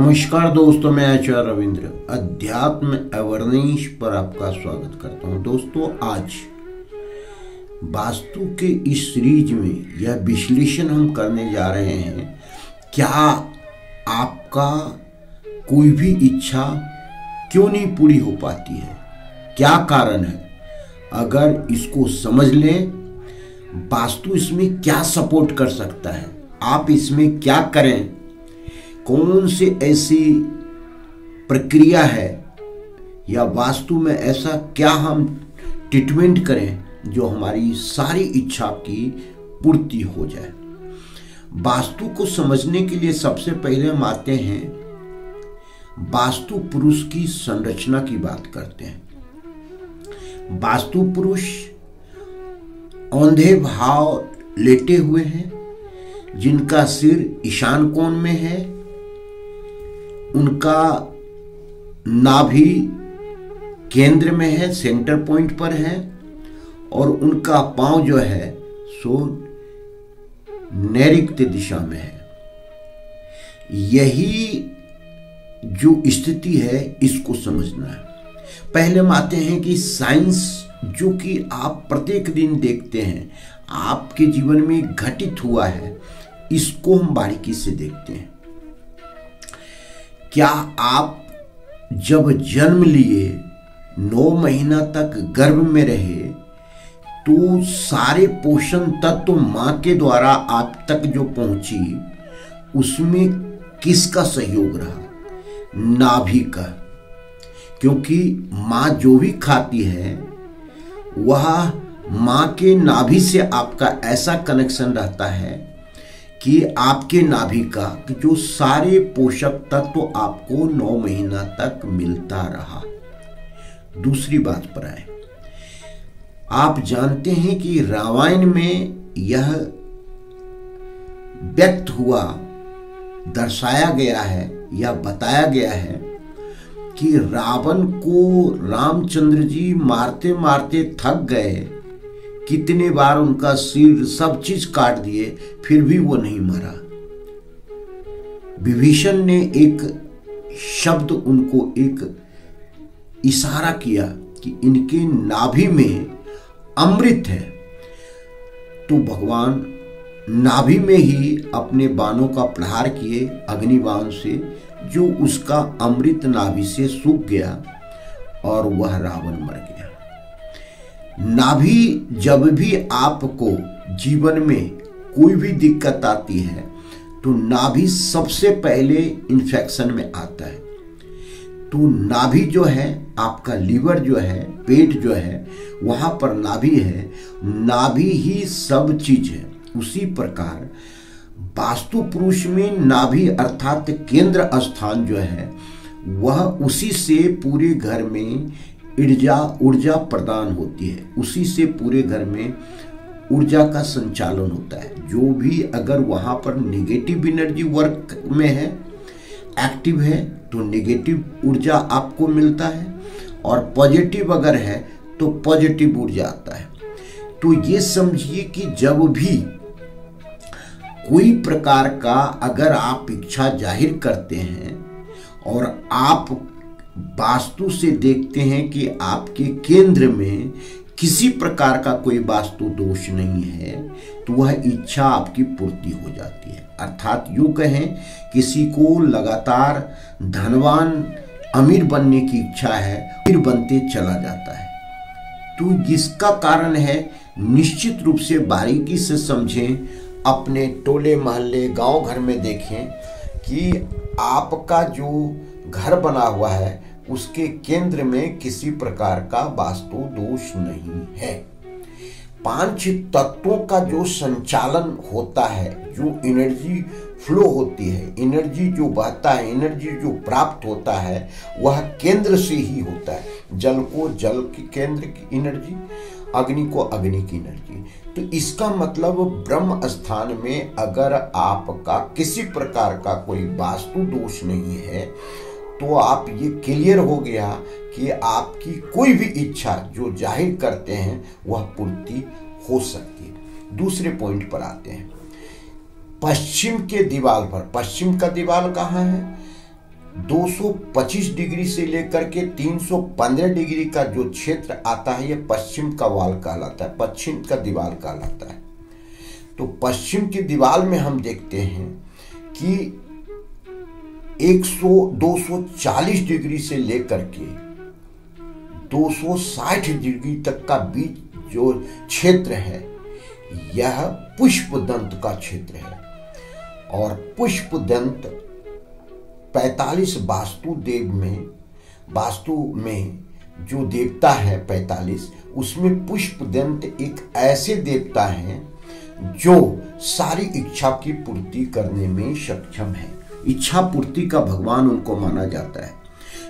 नमस्कार दोस्तों, मैं आचार्य रविंद्र अध्यात्म अवेयरनेस पर आपका स्वागत करता हूं। दोस्तों, आज वास्तु के इस सीरीज में यह विश्लेषण हम करने जा रहे हैं। क्या आपका कोई भी इच्छा क्यों नहीं पूरी हो पाती है, क्या कारण है? अगर इसको समझ लें, वास्तु इसमें क्या सपोर्ट कर सकता है, आप इसमें क्या करें, कौन से ऐसी प्रक्रिया है या वास्तु में ऐसा क्या हम ट्रीटमेंट करें जो हमारी सारी इच्छा की पूर्ति हो जाए। वास्तु को समझने के लिए सबसे पहले हम आते हैं वास्तु पुरुष की संरचना की बात करते हैं। वास्तु पुरुष औंधे भाव लेटे हुए हैं, जिनका सिर ईशान कोण में है, उनका नाभि केंद्र में है, सेंटर पॉइंट पर है, और उनका पांव जो है सो नैऋत्य दिशा में है। यही जो स्थिति है, इसको समझना है। पहले हम आते हैं कि साइंस जो कि आप प्रत्येक दिन देखते हैं, आपके जीवन में घटित हुआ है, इसको हम बारीकी से देखते हैं। क्या आप जब जन्म लिए 9 महीना तक गर्भ में रहे तो सारे पोषण तत्व मां के द्वारा आप तक जो पहुंची, उसमें किसका सहयोग रहा? नाभि का। क्योंकि मां जो भी खाती है वह मां के नाभि से आपका ऐसा कनेक्शन रहता है कि आपके नाभि का जो सारे पोषक तत्व आपको 9 महीना तक मिलता रहा। दूसरी बात पर आए, आप जानते हैं कि रामायण में यह व्यक्त हुआ, दर्शाया गया है या बताया गया है कि रावण को रामचंद्र जी मारते मारते थक गए, कितने बार उनका सिर सब चीज काट दिए, फिर भी वो नहीं मरा। विभीषण ने एक शब्द, उनको एक इशारा किया कि इनके नाभि में अमृत है। तो भगवान नाभि में ही अपने बाणों का प्रहार किए, अग्निबाण से, जो उसका अमृत नाभि से सूख गया और वह रावण मर गया। नाभि, जब भी आपको जीवन में कोई भी दिक्कत आती है तो नाभि सबसे पहले इन्फेक्शन में आता है। तो नाभि जो है, आपका लीवर जो है, पेट जो है, वहां पर नाभि है। नाभि ही सब चीज है। उसी प्रकार वास्तु पुरुष में नाभि अर्थात केंद्र स्थान जो है, वह उसी से पूरे घर में ऊर्जा प्रदान होती है, उसी से पूरे घर में ऊर्जा का संचालन होता है। जो भी अगर वहां पर नेगेटिव एनर्जी वर्क में है, एक्टिव है, तो नेगेटिव ऊर्जा आपको मिलता है, और पॉजिटिव अगर है तो पॉजिटिव ऊर्जा आता है। तो ये समझिए कि जब भी कोई प्रकार का अगर आप इच्छा जाहिर करते हैं और आप वास्तु से देखते हैं कि आपके केंद्र में किसी प्रकार का कोई वास्तु दोष नहीं है, तो वह इच्छा आपकी पूर्ति हो जाती है। अर्थात यूं कहें, किसी को लगातार धनवान अमीर बनने की इच्छा है, अमीर बनते चला जाता है। तो जिसका कारण है, निश्चित रूप से बारीकी से समझें, अपने टोले मोहल्ले गांव घर में देखें कि आपका जो घर बना हुआ है उसके केंद्र में किसी प्रकार का वास्तु दोष नहीं है। 5 तत्वों का जो संचालन होता है, जो एनर्जी फ्लो होती है, एनर्जी जो बहता है, एनर्जी जो प्राप्त होता है, वह केंद्र से ही होता है। जल को जल की केंद्र की एनर्जी, अग्नि को अग्नि की एनर्जी। तो इसका मतलब ब्रह्म स्थान में अगर आपका किसी प्रकार का कोई वास्तु दोष नहीं है, तो आप ये क्लियर हो गया कि आपकी कोई भी इच्छा जो जाहिर करते हैं वह पूर्ति हो सकती है। दूसरे पॉइंट पर आते हैं, पश्चिम के दीवार पर। पश्चिम का दीवार कहाँ है? 225 डिग्री से लेकर के 315 डिग्री का जो क्षेत्र आता है, ये पश्चिम का वाल कहलाता है, पश्चिम का दीवार कहलाता है। तो पश्चिम की दीवार में हम देखते हैं कि 240 डिग्री से लेकर के 260 डिग्री तक का बीच जो क्षेत्र है, यह पुष्पदंत का क्षेत्र है। और पुष्पदंत 45 वास्तु में जो देवता है 45, उसमें पुष्पदंत एक ऐसे देवता हैं जो सारी इच्छा की पूर्ति करने में सक्षम है। इच्छा पूर्ति का भगवान उनको माना जाता है।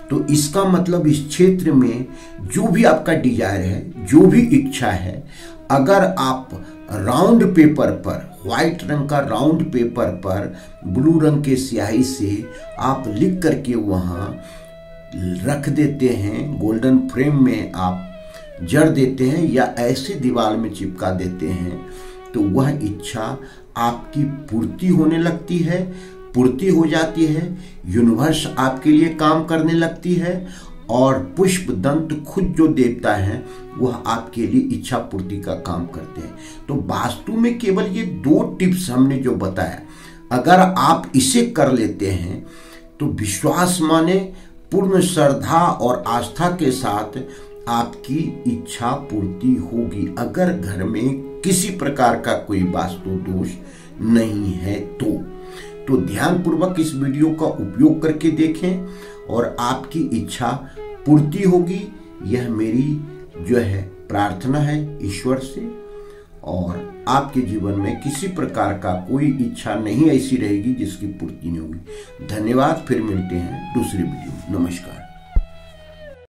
तो इसका मतलब इस क्षेत्र में जो भी आपका डिजायर है, जो भी इच्छा है, अगर आप राउंड पेपर पर, व्हाइट रंग का राउंड पेपर पर ब्लू रंग के स्याही से आप लिख करके वहाँ रख देते हैं, गोल्डन फ्रेम में आप जड़ देते हैं या ऐसे दीवार में चिपका देते हैं, तो वह इच्छा आपकी पूर्ति होने लगती है, पूर्ति हो जाती है, यूनिवर्स आपके लिए काम करने लगती है। और पुष्पदंत खुद जो देवता हैं वह आपके लिए इच्छा पूर्ति का काम करते हैं। तो वास्तु में केवल ये 2 टिप्स हमने जो बताया, अगर आप इसे कर लेते हैं तो विश्वास माने पूर्ण श्रद्धा और आस्था के साथ आपकी इच्छा पूर्ति होगी, अगर घर में किसी प्रकार का कोई वास्तु दोष नहीं है तो ध्यानपूर्वक इस वीडियो का उपयोग करके देखें और आपकी इच्छा पूर्ति होगी। यह मेरी जो है प्रार्थना है ईश्वर से, और आपके जीवन में किसी प्रकार का कोई इच्छा नहीं ऐसी रहेगी जिसकी पूर्ति नहीं होगी। धन्यवाद, फिर मिलते हैं दूसरी वीडियो में। नमस्कार।